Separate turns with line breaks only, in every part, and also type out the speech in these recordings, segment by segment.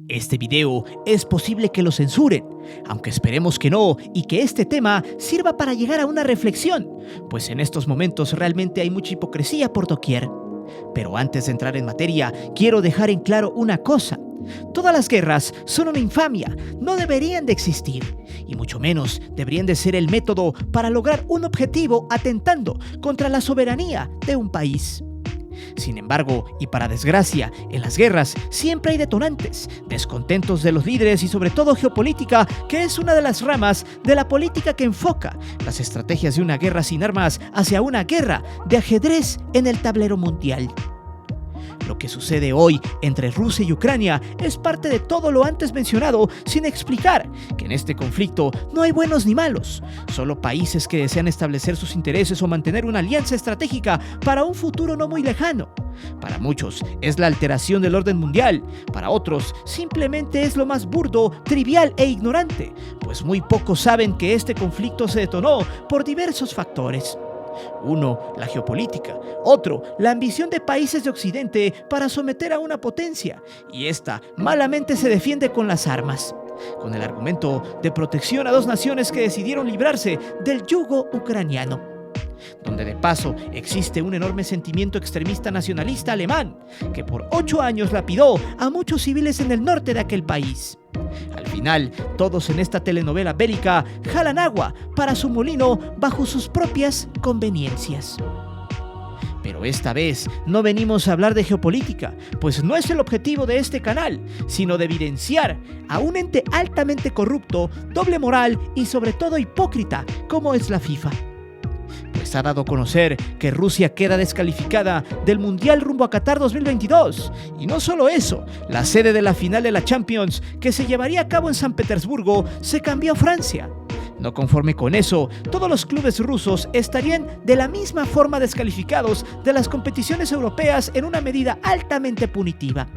Este video es posible que lo censuren, aunque esperemos que no y que este tema sirva para llegar a una reflexión, pues en estos momentos realmente hay mucha hipocresía por doquier. Pero antes de entrar en materia, quiero dejar en claro una cosa. Todas las guerras son una infamia, no deberían de existir, y mucho menos deberían de ser el método para lograr un objetivo atentando contra la soberanía de un país. Sin embargo, y para desgracia, en las guerras siempre hay detonantes, descontentos de los líderes y sobre todo geopolítica, que es una de las ramas de la política que enfoca las estrategias de una guerra sin armas hacia una guerra de ajedrez en el tablero mundial. Lo que sucede hoy entre Rusia y Ucrania es parte de todo lo antes mencionado, sin explicar que en este conflicto no hay buenos ni malos, solo países que desean establecer sus intereses o mantener una alianza estratégica para un futuro no muy lejano. Para muchos es la alteración del orden mundial, para otros simplemente es lo más burdo, trivial e ignorante, pues muy pocos saben que este conflicto se detonó por diversos factores. Uno, la geopolítica. Otro, la ambición de países de Occidente para someter a una potencia. Y esta malamente se defiende con las armas, con el argumento de protección a dos naciones que decidieron librarse del yugo ucraniano. Donde de paso existe un enorme sentimiento extremista nacionalista alemán, que por 8 años lapidó a muchos civiles en el norte de aquel país. Al final, todos en esta telenovela bélica jalan agua para su molino bajo sus propias conveniencias. Pero esta vez no venimos a hablar de geopolítica, pues no es el objetivo de este canal, sino de evidenciar a un ente altamente corrupto, doble moral y sobre todo hipócrita como es la FIFA. Pues ha dado a conocer que Rusia queda descalificada del Mundial rumbo a Qatar 2022. Y no solo eso, la sede de la final de la Champions, que se llevaría a cabo en San Petersburgo, se cambió a Francia. No conforme con eso, todos los clubes rusos estarían de la misma forma descalificados de las competiciones europeas en una medida altamente punitiva.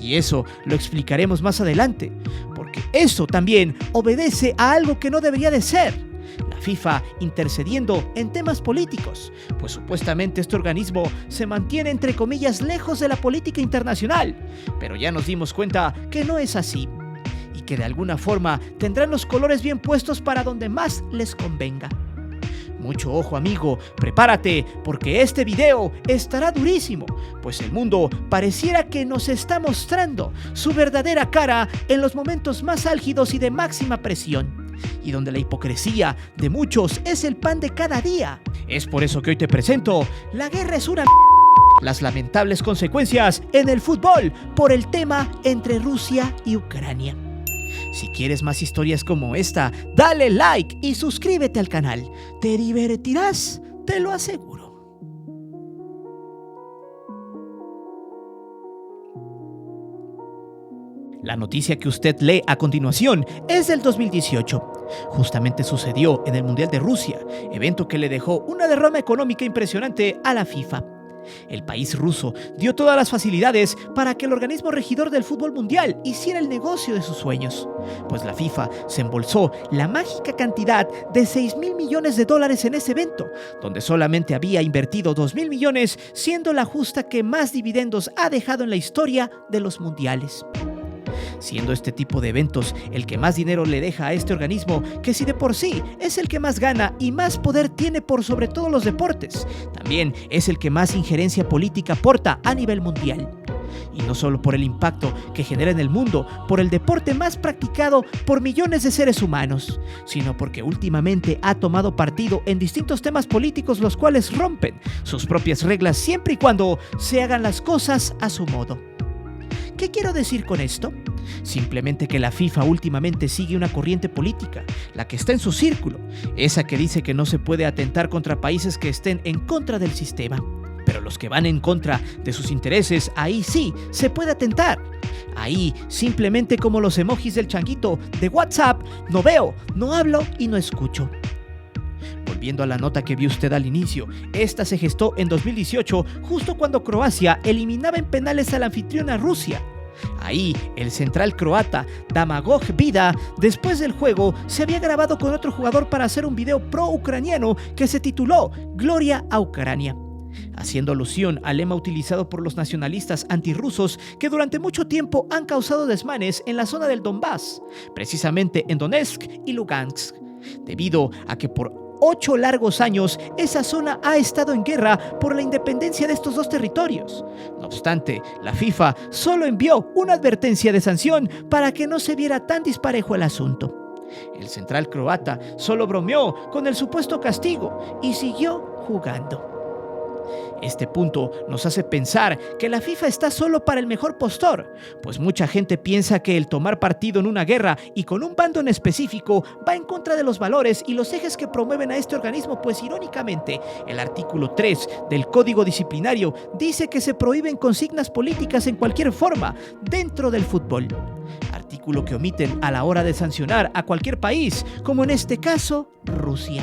Y eso lo explicaremos más adelante, porque eso también obedece a algo que no debería de ser. La FIFA intercediendo en temas políticos, pues supuestamente este organismo se mantiene entre comillas lejos de la política internacional, pero ya nos dimos cuenta que no es así, y que de alguna forma tendrán los colores bien puestos para donde más les convenga. Mucho ojo, amigo, prepárate, porque este video estará durísimo, pues el mundo pareciera que nos está mostrando su verdadera cara en los momentos más álgidos y de máxima presión, y donde la hipocresía de muchos es el pan de cada día. Es por eso que hoy te presento La guerra es una mierda, las lamentables consecuencias en el fútbol por el tema entre Rusia y Ucrania. Si quieres más historias como esta, dale like y suscríbete al canal. Te divertirás, te lo aseguro. La noticia que usted lee a continuación es del 2018. Justamente sucedió en el Mundial de Rusia, evento que le dejó una derrama económica impresionante a la FIFA. El país ruso dio todas las facilidades para que el organismo regidor del fútbol mundial hiciera el negocio de sus sueños, pues la FIFA se embolsó la mágica cantidad de $6.000 millones en ese evento, donde solamente había invertido $2.000 millones, siendo la justa que más dividendos ha dejado en la historia de los mundiales. Siendo este tipo de eventos el que más dinero le deja a este organismo, que si de por sí es el que más gana y más poder tiene por sobre todos los deportes, también es el que más injerencia política aporta a nivel mundial. Y no solo por el impacto que genera en el mundo, por el deporte más practicado por millones de seres humanos, sino porque últimamente ha tomado partido en distintos temas políticos los cuales rompen sus propias reglas siempre y cuando se hagan las cosas a su modo. ¿Qué quiero decir con esto? Simplemente que la FIFA últimamente sigue una corriente política, la que está en su círculo, esa que dice que no se puede atentar contra países que estén en contra del sistema. Pero los que van en contra de sus intereses, ahí sí se puede atentar. Ahí, simplemente como los emojis del changuito de WhatsApp, no veo, no hablo y no escucho. Volviendo a la nota que vio usted al inicio, esta se gestó en 2018, justo cuando Croacia eliminaba en penales a la anfitriona Rusia. Ahí, el central croata Domagoj Vida, después del juego, se había grabado con otro jugador para hacer un video pro-ucraniano que se tituló Gloria a Ucrania. haciendo alusión al lema utilizado por los nacionalistas antirrusos que durante mucho tiempo han causado desmanes en la zona del Donbass, precisamente en Donetsk y Lugansk, debido a que por 8 largos años esa zona ha estado en guerra por la independencia de estos dos territorios. No obstante, la FIFA solo envió una advertencia de sanción para que no se viera tan disparejo el asunto. El central croata solo bromeó con el supuesto castigo y siguió jugando. Este punto nos hace pensar que la FIFA está solo para el mejor postor, pues mucha gente piensa que el tomar partido en una guerra y con un bando en específico va en contra de los valores y los ejes que promueven a este organismo, pues irónicamente el artículo 3 del Código Disciplinario dice que se prohíben consignas políticas en cualquier forma dentro del fútbol, artículo que omiten a la hora de sancionar a cualquier país, como en este caso Rusia.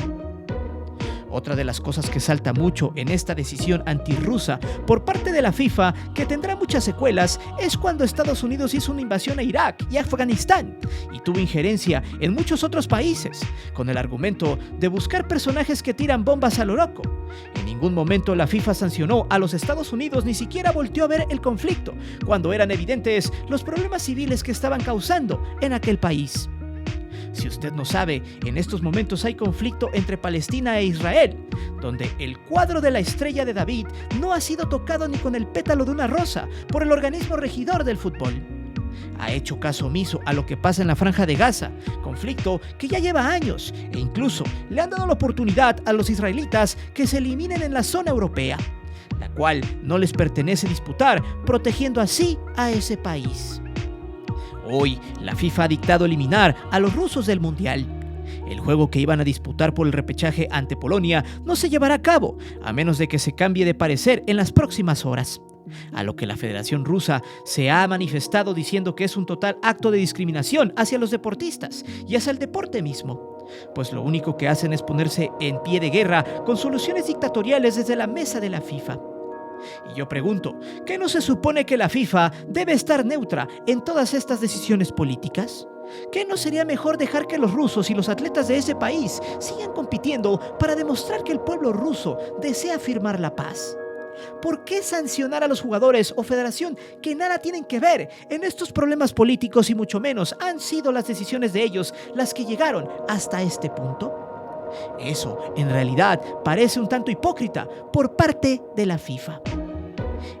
Otra de las cosas que salta mucho en esta decisión antirrusa por parte de la FIFA, que tendrá muchas secuelas, es cuando Estados Unidos hizo una invasión a Irak y Afganistán y tuvo injerencia en muchos otros países, con el argumento de buscar personajes que tiran bombas a lo loco. En ningún momento la FIFA sancionó a los Estados Unidos, ni siquiera volteó a ver el conflicto, cuando eran evidentes los problemas civiles que estaban causando en aquel país. Si usted no sabe, en estos momentos hay conflicto entre Palestina e Israel, donde el cuadro de la estrella de David no ha sido tocado ni con el pétalo de una rosa por el organismo regidor del fútbol. Ha hecho caso omiso a lo que pasa en la Franja de Gaza, conflicto que ya lleva años, e incluso le han dado la oportunidad a los israelitas que se eliminen en la zona europea, la cual no les pertenece disputar, protegiendo así a ese país. Hoy, la FIFA ha dictado eliminar a los rusos del Mundial. El juego que iban a disputar por el repechaje ante Polonia no se llevará a cabo, a menos de que se cambie de parecer en las próximas horas. A lo que la Federación Rusa se ha manifestado diciendo que es un total acto de discriminación hacia los deportistas y hacia el deporte mismo, pues lo único que hacen es ponerse en pie de guerra con soluciones dictatoriales desde la mesa de la FIFA. Y yo pregunto, ¿qué no se supone que la FIFA debe estar neutra en todas estas decisiones políticas? ¿Qué no sería mejor dejar que los rusos y los atletas de ese país sigan compitiendo para demostrar que el pueblo ruso desea firmar la paz? ¿Por qué sancionar a los jugadores o federación que nada tienen que ver en estos problemas políticos y mucho menos han sido las decisiones de ellos las que llegaron hasta este punto? Eso, en realidad, parece un tanto hipócrita por parte de la FIFA.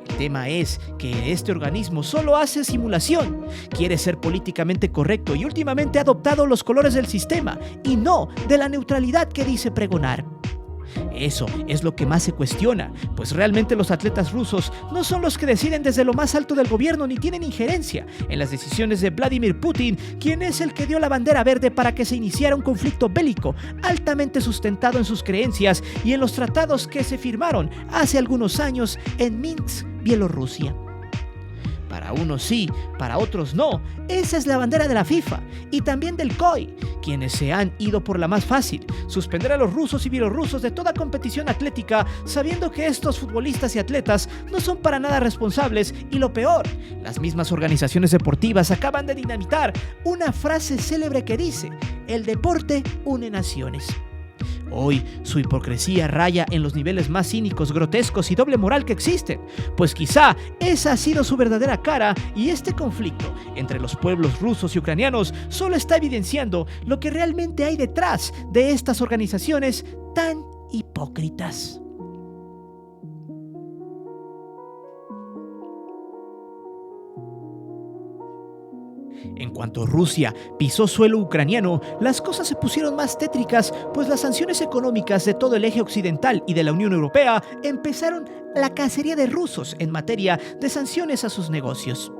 El tema es que este organismo solo hace simulación, quiere ser políticamente correcto y últimamente ha adoptado los colores del sistema y no de la neutralidad que dice pregonar. Eso es lo que más se cuestiona, pues realmente los atletas rusos no son los que deciden desde lo más alto del gobierno ni tienen injerencia en las decisiones de Vladimir Putin, quien es el que dio la bandera verde para que se iniciara un conflicto bélico altamente sustentado en sus creencias y en los tratados que se firmaron hace algunos años en Minsk, Bielorrusia. Para unos sí, para otros no. Esa es la bandera de la FIFA y también del COI, quienes se han ido por la más fácil, suspender a los rusos y bielorrusos de toda competición atlética, sabiendo que estos futbolistas y atletas no son para nada responsables y lo peor, las mismas organizaciones deportivas acaban de dinamitar una frase célebre que dice: el deporte une naciones. Hoy, su hipocresía raya en los niveles más cínicos, grotescos y doble moral que existen, pues quizá esa ha sido su verdadera cara y este conflicto entre los pueblos rusos y ucranianos solo está evidenciando lo que realmente hay detrás de estas organizaciones tan hipócritas. En cuanto Rusia pisó suelo ucraniano, las cosas se pusieron más tétricas, pues las sanciones económicas de todo el eje occidental y de la Unión Europea empezaron la cacería de rusos en materia de sanciones a sus negocios.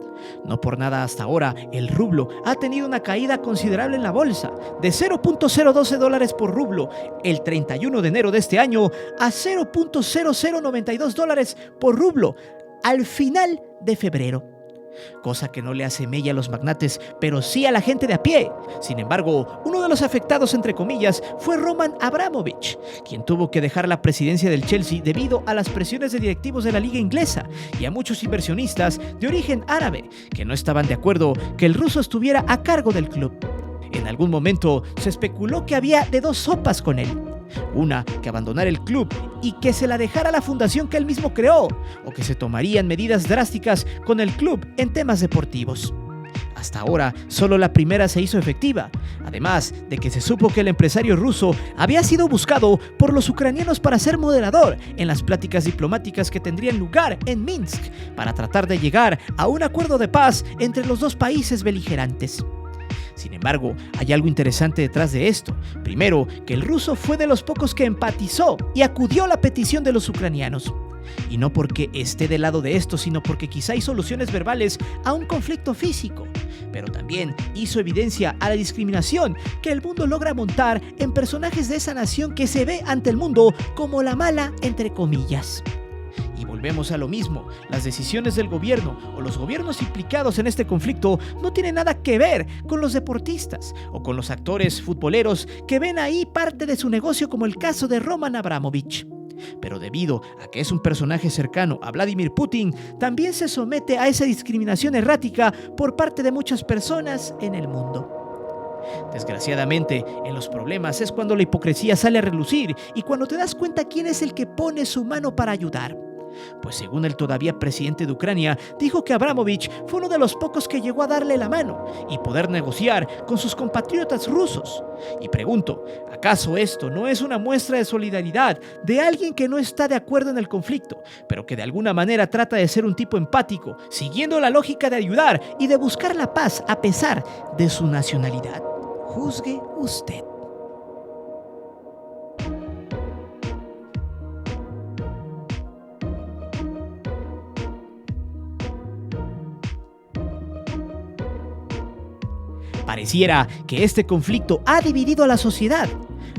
No por nada hasta ahora el rublo ha tenido una caída considerable en la bolsa, de $0.012 por rublo el 31 de enero de este año a $0.0092 por rublo al final de febrero. Cosa que no le hace mella a los magnates, pero sí a la gente de a pie. Sin embargo, uno de los afectados, entre comillas, fue Roman Abramovich, quien tuvo que dejar la presidencia del Chelsea debido a las presiones de directivos de la liga inglesa y a muchos inversionistas de origen árabe que no estaban de acuerdo que el ruso estuviera a cargo del club. En algún momento se especuló que había de dos sopas con él. Una, que abandonara el club y que se la dejara a la fundación que él mismo creó, o que se tomarían medidas drásticas con el club en temas deportivos. Hasta ahora, solo la primera se hizo efectiva, además de que se supo que el empresario ruso había sido buscado por los ucranianos para ser moderador en las pláticas diplomáticas que tendrían lugar en Minsk para tratar de llegar a un acuerdo de paz entre los dos países beligerantes. Sin embargo, hay algo interesante detrás de esto. Primero, que el ruso fue de los pocos que empatizó y acudió a la petición de los ucranianos. Y no porque esté del lado de esto, sino porque quizá hay soluciones verbales a un conflicto físico. Pero también hizo evidencia a la discriminación que el mundo logra montar en personajes de esa nación que se ve ante el mundo como la mala, entre comillas. Y volvemos a lo mismo, las decisiones del gobierno o los gobiernos implicados en este conflicto no tienen nada que ver con los deportistas o con los actores futboleros que ven ahí parte de su negocio, como el caso de Roman Abramovich. Pero debido a que es un personaje cercano a Vladimir Putin, también se somete a esa discriminación errática por parte de muchas personas en el mundo. Desgraciadamente, en los problemas es cuando la hipocresía sale a relucir y cuando te das cuenta quién es el que pone su mano para ayudar. Pues según el todavía presidente de Ucrania, dijo que Abramovich fue uno de los pocos que llegó a darle la mano y poder negociar con sus compatriotas rusos. Y pregunto, ¿acaso esto no es una muestra de solidaridad de alguien que no está de acuerdo en el conflicto, pero que de alguna manera trata de ser un tipo empático, siguiendo la lógica de ayudar y de buscar la paz a pesar de su nacionalidad? Juzgue usted. Pareciera que este conflicto ha dividido a la sociedad,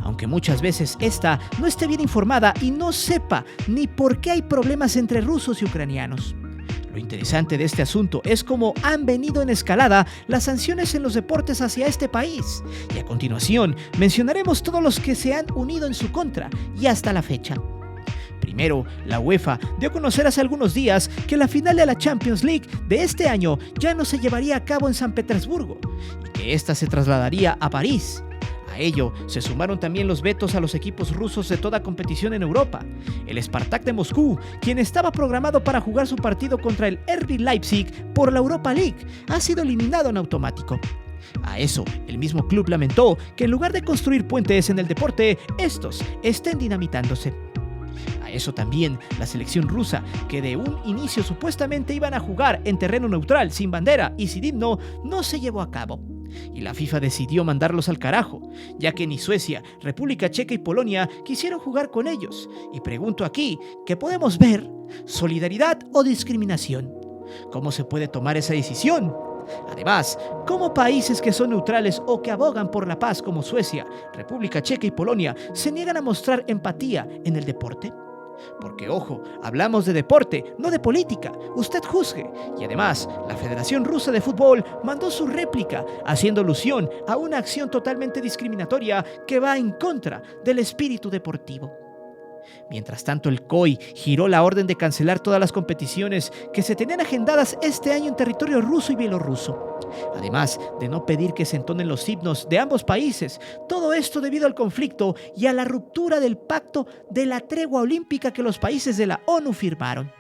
aunque muchas veces esta no esté bien informada y no sepa ni por qué hay problemas entre rusos y ucranianos. Lo interesante de este asunto es cómo han venido en escalada las sanciones en los deportes hacia este país, y a continuación mencionaremos todos los que se han unido en su contra y hasta la fecha. Primero, la UEFA dio a conocer hace algunos días que la final de la Champions League de este año ya no se llevaría a cabo en San Petersburgo y que esta se trasladaría a París. A ello se sumaron también los vetos a los equipos rusos de toda competición en Europa. El Spartak de Moscú, quien estaba programado para jugar su partido contra el RB Leipzig por la Europa League, ha sido eliminado en automático. A eso, el mismo club lamentó que en lugar de construir puentes en el deporte, estos estén dinamitándose. A eso también la selección rusa, que de un inicio supuestamente iban a jugar en terreno neutral, sin bandera y sin himno, no se llevó a cabo. Y la FIFA decidió mandarlos al carajo, ya que ni Suecia, República Checa y Polonia quisieron jugar con ellos. Y pregunto aquí, ¿qué podemos ver? ¿Solidaridad o discriminación? ¿Cómo se puede tomar esa decisión? Además, ¿cómo países que son neutrales o que abogan por la paz como Suecia, República Checa y Polonia se niegan a mostrar empatía en el deporte? Porque, ojo, hablamos de deporte, no de política. Usted juzgue. Y además, la Federación Rusa de Fútbol mandó su réplica, haciendo alusión a una acción totalmente discriminatoria que va en contra del espíritu deportivo. Mientras tanto, el COI giró la orden de cancelar todas las competiciones que se tenían agendadas este año en territorio ruso y bielorruso, además de no pedir que se entonen los himnos de ambos países. Todo esto debido al conflicto y a la ruptura del pacto de la tregua olímpica que los países de la ONU firmaron.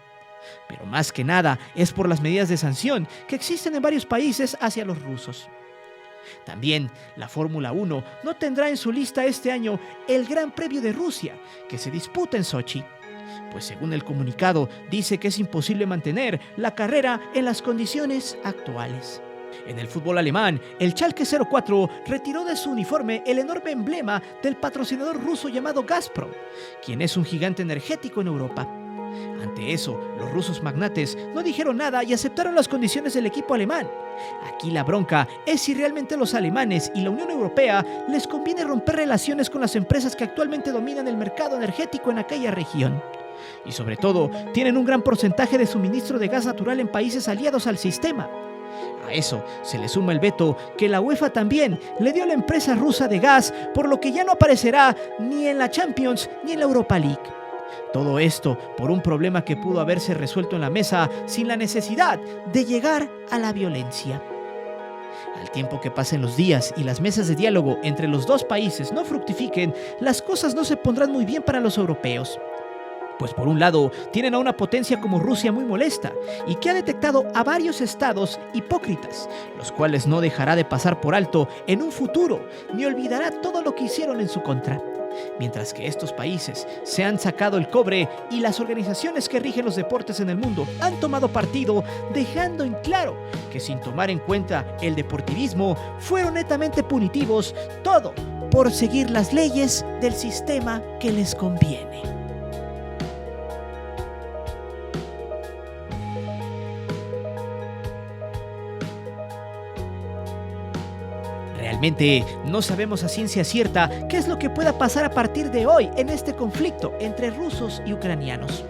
Pero más que nada es por las medidas de sanción que existen en varios países hacia los rusos. También la Fórmula 1 no tendrá en su lista este año el Gran Premio de Rusia, que se disputa en Sochi, pues según el comunicado dice que es imposible mantener la carrera en las condiciones actuales. En el fútbol alemán, el Schalke 04 retiró de su uniforme el enorme emblema del patrocinador ruso llamado Gazprom, quien es un gigante energético en Europa. Ante eso, los rusos magnates no dijeron nada y aceptaron las condiciones del equipo alemán. Aquí la bronca es si realmente los alemanes y la Unión Europea les conviene romper relaciones con las empresas que actualmente dominan el mercado energético en aquella región. Y sobre todo, tienen un gran porcentaje de suministro de gas natural en países aliados al sistema. A eso se le suma el veto que la UEFA también le dio a la empresa rusa de gas, por lo que ya no aparecerá ni en la Champions ni en la Europa League. Todo esto por un problema que pudo haberse resuelto en la mesa sin la necesidad de llegar a la violencia. Al tiempo que pasen los días y las mesas de diálogo entre los dos países no fructifiquen, las cosas no se pondrán muy bien para los europeos. Pues por un lado, tienen a una potencia como Rusia muy molesta y que ha detectado a varios estados hipócritas, los cuales no dejará de pasar por alto en un futuro, ni olvidará todo lo que hicieron en su contra. Mientras que estos países se han sacado el cobre y las organizaciones que rigen los deportes en el mundo han tomado partido, dejando en claro que sin tomar en cuenta el deportivismo fueron netamente punitivos, todo por seguir las leyes del sistema que les conviene. Realmente no sabemos a ciencia cierta qué es lo que pueda pasar a partir de hoy en este conflicto entre rusos y ucranianos.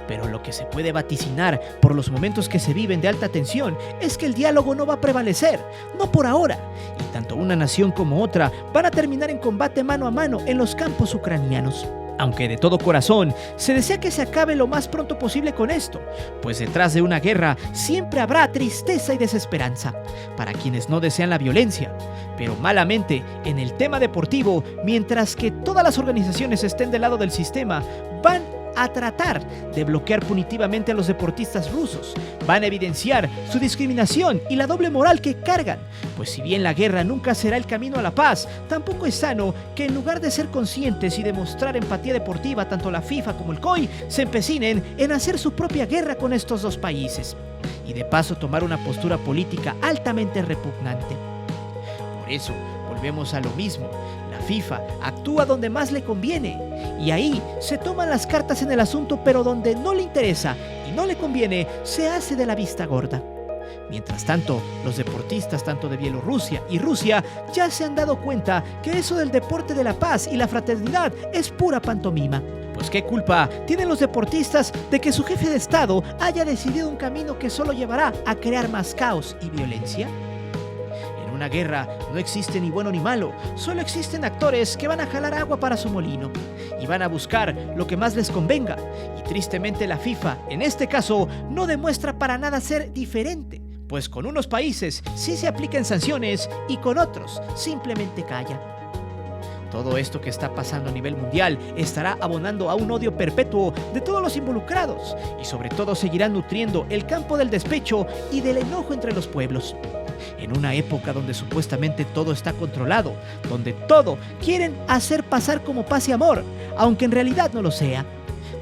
Pero lo que se puede vaticinar por los momentos que se viven de alta tensión es que el diálogo no va a prevalecer, no por ahora, y tanto una nación como otra van a terminar en combate mano a mano en los campos ucranianos. Aunque de todo corazón se desea que se acabe lo más pronto posible con esto, pues detrás de una guerra siempre habrá tristeza y desesperanza para quienes no desean la violencia. Pero malamente, en el tema deportivo, mientras que todas las organizaciones estén del lado del sistema, van a tratar de bloquear punitivamente a los deportistas rusos, van a evidenciar su discriminación y la doble moral que cargan, pues si bien la guerra nunca será el camino a la paz, tampoco es sano que en lugar de ser conscientes y demostrar empatía deportiva, tanto la FIFA como el COI se empecinen en hacer su propia guerra con estos dos países, y de paso tomar una postura política altamente repugnante. Por eso, volvemos a lo mismo. La FIFA actúa donde más le conviene y ahí se toman las cartas en el asunto, pero donde no le interesa y no le conviene, se hace de la vista gorda. Mientras tanto, los deportistas tanto de Bielorrusia y Rusia ya se han dado cuenta que eso del deporte de la paz y la fraternidad es pura pantomima. Pues ¿qué culpa tienen los deportistas de que su jefe de Estado haya decidido un camino que solo llevará a crear más caos y violencia? En una guerra no existe ni bueno ni malo, solo existen actores que van a jalar agua para su molino y van a buscar lo que más les convenga. Y tristemente la FIFA, en este caso, no demuestra para nada ser diferente, pues con unos países sí se aplican sanciones y con otros simplemente calla. Todo esto que está pasando a nivel mundial estará abonando a un odio perpetuo de todos los involucrados y sobre todo seguirá nutriendo el campo del despecho y del enojo entre los pueblos. En una época donde supuestamente todo está controlado, donde todo quieren hacer pasar como paz y amor, aunque en realidad no lo sea,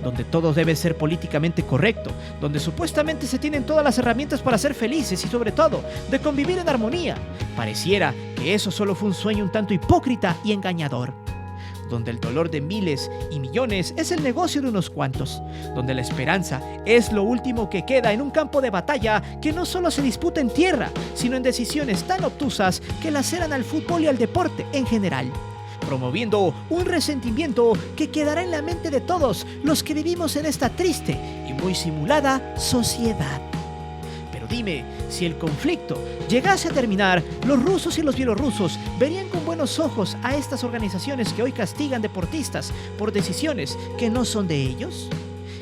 donde todo debe ser políticamente correcto, donde supuestamente se tienen todas las herramientas para ser felices y sobre todo de convivir en armonía, pareciera que eso solo fue un sueño un tanto hipócrita y engañador. Donde el dolor de miles y millones es el negocio de unos cuantos, donde la esperanza es lo último que queda en un campo de batalla que no solo se disputa en tierra, sino en decisiones tan obtusas que laceran al fútbol y al deporte en general, promoviendo un resentimiento que quedará en la mente de todos los que vivimos en esta triste y muy simulada sociedad. Dime, si el conflicto llegase a terminar, ¿los rusos y los bielorrusos verían con buenos ojos a estas organizaciones que hoy castigan deportistas por decisiones que no son de ellos?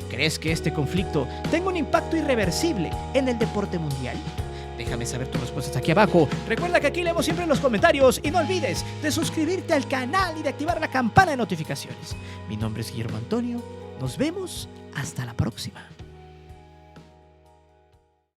¿Crees que este conflicto tenga un impacto irreversible en el deporte mundial? Déjame saber tus respuestas aquí abajo. Recuerda que aquí leemos siempre en los comentarios y no olvides de suscribirte al canal y de activar la campana de notificaciones. Mi nombre es Guillermo Antonio. Nos vemos hasta la próxima.